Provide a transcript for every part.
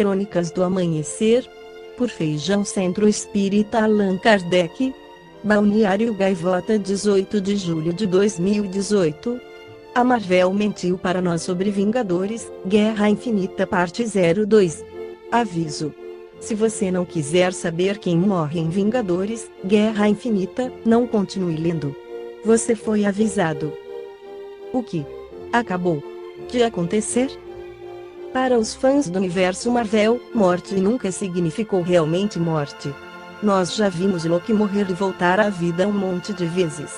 Crônicas do Amanhecer, por Feijão Centro Espírita Allan Kardec, Balneário Gaivota, 18 de julho de 2018. A Marvel mentiu para nós sobre Vingadores, Guerra Infinita Parte 02. Aviso: se você não quiser saber quem morre em Vingadores, Guerra Infinita, não continue lendo. Você foi avisado. O que acabou de acontecer? Para os fãs do universo Marvel, morte nunca significou realmente morte. Nós já vimos Loki morrer e voltar à vida um monte de vezes.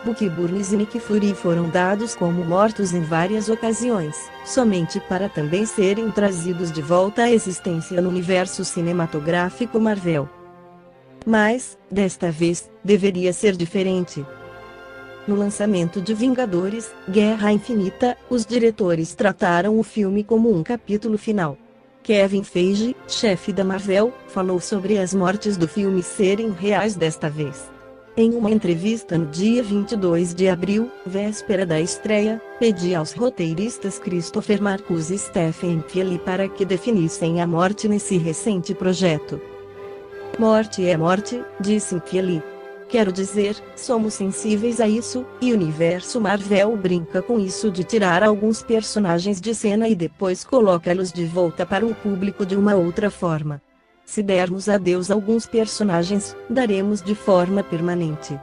Bucky Barnes e Nick Fury foram dados como mortos em várias ocasiões, somente para também serem trazidos de volta à existência no universo cinematográfico Marvel. Mas, desta vez, deveria ser diferente. No lançamento de Vingadores, Guerra Infinita, os diretores trataram o filme como um capítulo final. Kevin Feige, chefe da Marvel, falou sobre as mortes do filme serem reais desta vez. Em uma entrevista no dia 22 de abril, véspera da estreia, pedi aos roteiristas Christopher Marcus e Stephen Fielding para que definissem a morte nesse recente projeto. Morte é morte, disse Fielding. Quero dizer, somos sensíveis a isso, e o universo Marvel brinca com isso de tirar alguns personagens de cena e depois colocá-los de volta para o público de uma outra forma. Se dermos adeus a alguns personagens, daremos de forma permanente.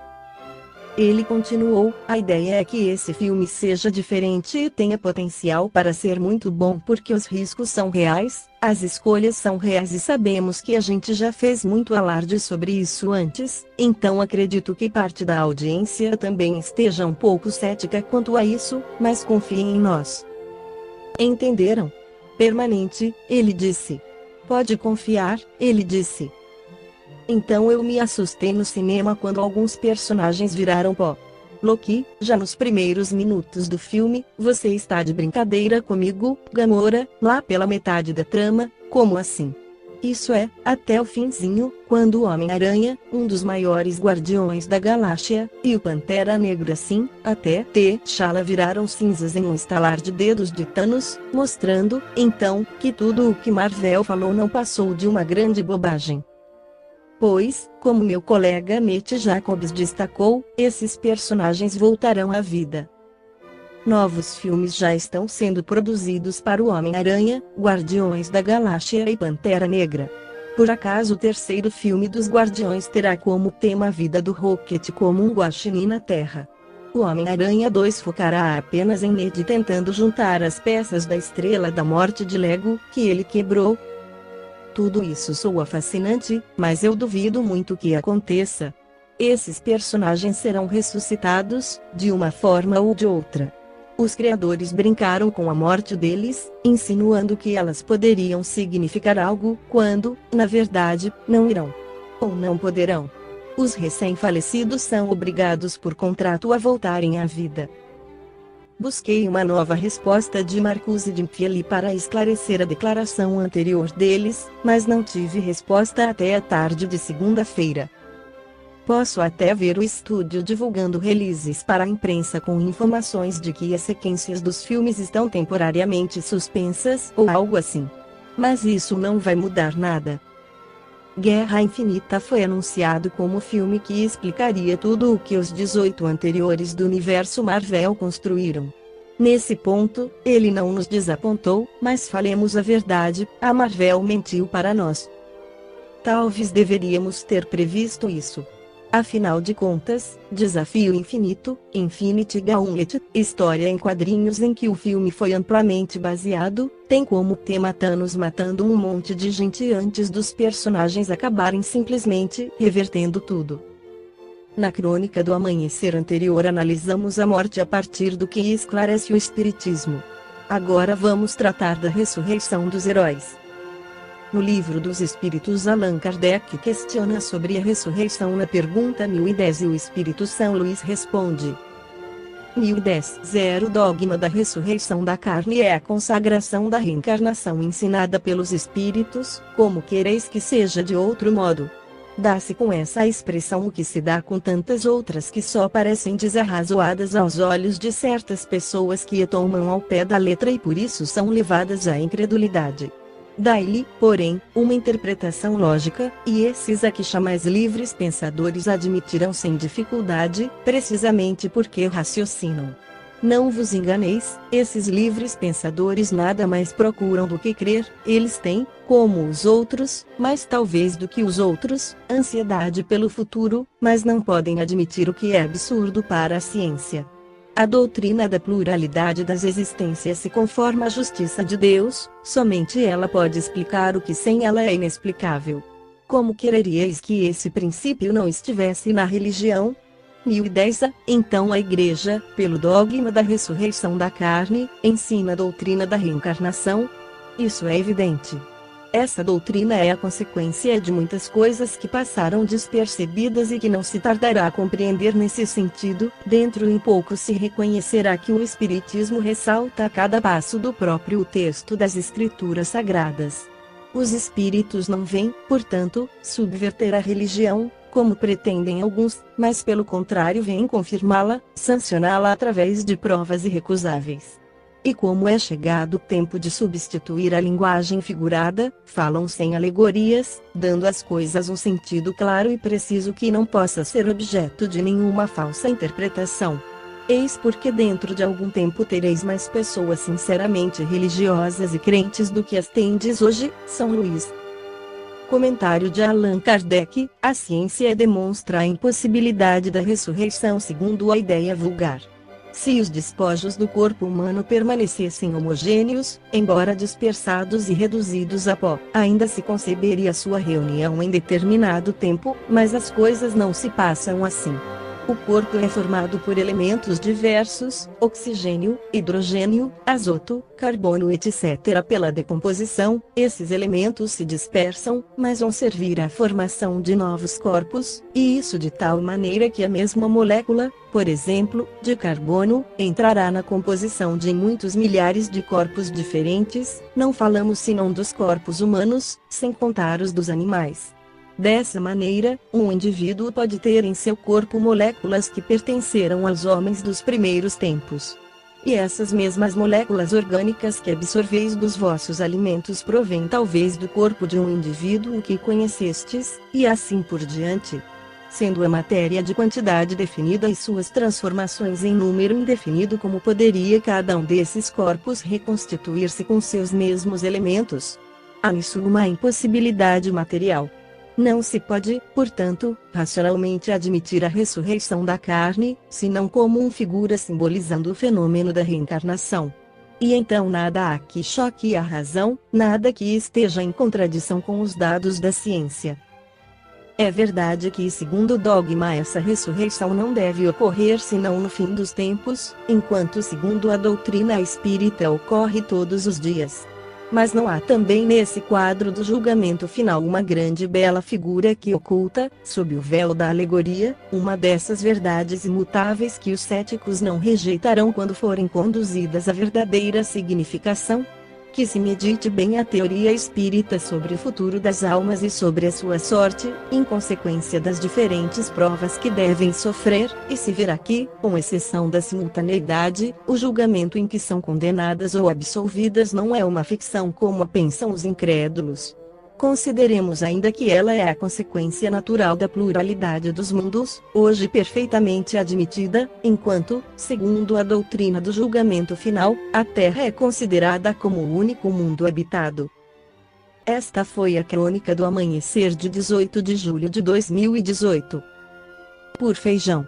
Ele continuou: a ideia é que esse filme seja diferente e tenha potencial para ser muito bom porque os riscos são reais, as escolhas são reais e sabemos que a gente já fez muito alarde sobre isso antes, então acredito que parte da audiência também esteja um pouco cética quanto a isso, mas confiem em nós. Entenderam? Permanente, ele disse. Pode confiar, ele disse. Então eu me assustei no cinema quando alguns personagens viraram pó. Loki, já nos primeiros minutos do filme, você está de brincadeira comigo, Gamora, lá pela metade da trama, como assim? Isso é, até o finzinho, quando o Homem-Aranha, um dos maiores guardiões da galáxia, e o Pantera Negra sim, até T'Challa viraram cinzas em um estalar de dedos de Thanos, mostrando, então, que tudo o que Marvel falou não passou de uma grande bobagem. Pois, como meu colega Matt Jacobs destacou, esses personagens voltarão à vida. Novos filmes já estão sendo produzidos para o Homem-Aranha, Guardiões da Galáxia e Pantera Negra. Por acaso o terceiro filme dos Guardiões terá como tema a vida do Rocket como um guaxinim na Terra. O Homem-Aranha 2 focará apenas em Ned tentando juntar as peças da Estrela da Morte de Lego, que ele quebrou. Tudo isso soa fascinante, mas eu duvido muito que aconteça. Esses personagens serão ressuscitados, de uma forma ou de outra. Os criadores brincaram com a morte deles, insinuando que elas poderiam significar algo, quando, na verdade, não irão. Ou não poderão. Os recém-falecidos são obrigados por contrato a voltarem à vida. Busquei uma nova resposta de Marcus e de Fielding para esclarecer a declaração anterior deles, mas não tive resposta até a tarde de segunda-feira. Posso até ver o estúdio divulgando releases para a imprensa com informações de que as sequências dos filmes estão temporariamente suspensas ou algo assim. Mas isso não vai mudar nada. Guerra Infinita foi anunciado como o filme que explicaria tudo o que os 18 anteriores do universo Marvel construíram. Nesse ponto, ele não nos desapontou, mas falemos a verdade, a Marvel mentiu para nós. Talvez deveríamos ter previsto isso. Afinal de contas, Desafio Infinito, Infinity Gauntlet, história em quadrinhos em que o filme foi amplamente baseado, tem como tema Thanos matando um monte de gente antes dos personagens acabarem simplesmente revertendo tudo. Na Crônica do Amanhecer anterior analisamos a morte a partir do que esclarece o Espiritismo. Agora vamos tratar da ressurreição dos heróis. No Livro dos Espíritos, Allan Kardec questiona sobre a ressurreição na pergunta 1010 e o Espírito São Luís responde: 1010. O dogma da ressurreição da carne é a consagração da reencarnação ensinada pelos Espíritos, como quereis que seja de outro modo. Dá-se com essa expressão o que se dá com tantas outras que só parecem desarrazoadas aos olhos de certas pessoas que a tomam ao pé da letra e por isso são levadas à incredulidade. Dai-lhe, porém, uma interpretação lógica, e esses aqui chamais livres pensadores admitirão sem dificuldade, precisamente porque raciocinam. Não vos enganeis, esses livres pensadores nada mais procuram do que crer, eles têm, como os outros, mais talvez do que os outros, ansiedade pelo futuro, mas não podem admitir o que é absurdo para a ciência. A doutrina da pluralidade das existências se conforma à justiça de Deus, somente ela pode explicar o que sem ela é inexplicável. Como quereríeis que esse princípio não estivesse na religião? 1010 Então a Igreja, pelo dogma da ressurreição da carne, ensina a doutrina da reencarnação? Isso é evidente. Essa doutrina é a consequência de muitas coisas que passaram despercebidas e que não se tardará a compreender nesse sentido. Dentro em pouco se reconhecerá que o Espiritismo ressalta a cada passo do próprio texto das Escrituras Sagradas. Os espíritos não vêm, portanto, subverter a religião, como pretendem alguns, mas pelo contrário vêm confirmá-la, sancioná-la através de provas irrecusáveis. E como é chegado o tempo de substituir a linguagem figurada, falam sem alegorias, dando às coisas um sentido claro e preciso que não possa ser objeto de nenhuma falsa interpretação. Eis porque dentro de algum tempo tereis mais pessoas sinceramente religiosas e crentes do que as tendes hoje. São Luís. Comentário de Allan Kardec: a ciência demonstra a impossibilidade da ressurreição segundo a ideia vulgar. Se os despojos do corpo humano permanecessem homogêneos, embora dispersados e reduzidos a pó, ainda se conceberia sua reunião em determinado tempo, mas as coisas não se passam assim. O corpo é formado por elementos diversos, oxigênio, hidrogênio, azoto, carbono etc. Pela decomposição, esses elementos se dispersam, mas vão servir à formação de novos corpos, e isso de tal maneira que a mesma molécula, por exemplo, de carbono, entrará na composição de muitos milhares de corpos diferentes, não falamos senão dos corpos humanos, sem contar os dos animais. Dessa maneira, um indivíduo pode ter em seu corpo moléculas que pertenceram aos homens dos primeiros tempos. E essas mesmas moléculas orgânicas que absorveis dos vossos alimentos provêm talvez do corpo de um indivíduo que conhecestes, e assim por diante. Sendo a matéria de quantidade definida e suas transformações em número indefinido, como poderia cada um desses corpos reconstituir-se com seus mesmos elementos? Há nisso uma impossibilidade material. Não se pode, portanto, racionalmente admitir a ressurreição da carne, senão como uma figura simbolizando o fenômeno da reencarnação. E então nada há que choque a razão, nada que esteja em contradição com os dados da ciência. É verdade que, segundo o dogma, essa ressurreição não deve ocorrer senão no fim dos tempos, enquanto segundo a doutrina espírita ocorre todos os dias. Mas não há também nesse quadro do julgamento final uma grande e bela figura que oculta, sob o véu da alegoria, uma dessas verdades imutáveis que os céticos não rejeitarão quando forem conduzidas à verdadeira significação? Que se medite bem a teoria espírita sobre o futuro das almas e sobre a sua sorte, em consequência das diferentes provas que devem sofrer, e se verá que, com exceção da simultaneidade, o julgamento em que são condenadas ou absolvidas não é uma ficção como a pensam os incrédulos. Consideremos ainda que ela é a consequência natural da pluralidade dos mundos, hoje perfeitamente admitida, enquanto, segundo a doutrina do julgamento final, a Terra é considerada como o único mundo habitado. Esta foi a crônica do amanhecer de 18 de julho de 2018. Por Feijão.